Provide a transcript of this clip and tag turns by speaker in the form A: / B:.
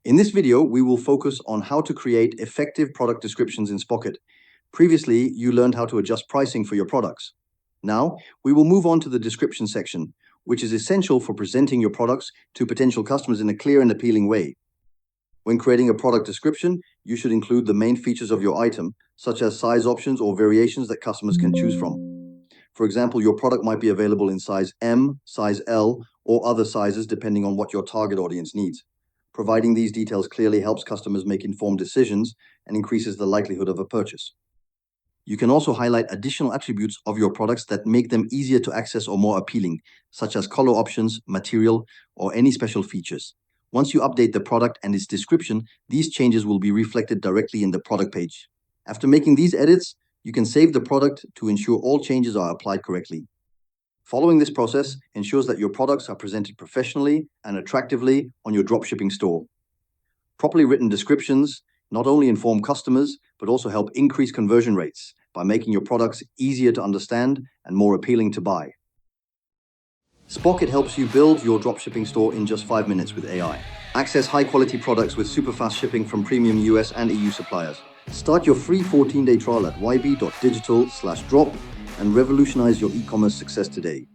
A: In this video, we will focus on how to create effective product descriptions in Spocket. Previously, you learned how to adjust pricing for your products. Now, we will move on to the description section, which is essential for presenting your products to potential customers in a clear and appealing way. When creating a product description, you should include the main features of your item, such as size options or variations that customers can choose from. For example, your product might be available in size M, size L, or other sizes depending on what your target audience needs. Providing these details clearly helps customers make informed decisions and increases the likelihood of a purchase. You can also highlight additional attributes of your products that make them easier to access or more appealing, such as color options, material, or any special features. Once you update the product and its description, these changes will be reflected directly in the product page. After making these edits, you can save the product to ensure all changes are applied correctly. Following this process ensures that your products are presented professionally and attractively on your dropshipping store. Properly written descriptions not only inform customers, but also help increase conversion rates by making your products easier to understand and more appealing to buy. Spocket helps you build your dropshipping store in just 5 minutes with AI. Access high-quality products with super fast shipping from premium US and EU suppliers. Start your free 14-day trial at YB.Digital/drop and revolutionize your e-commerce success today.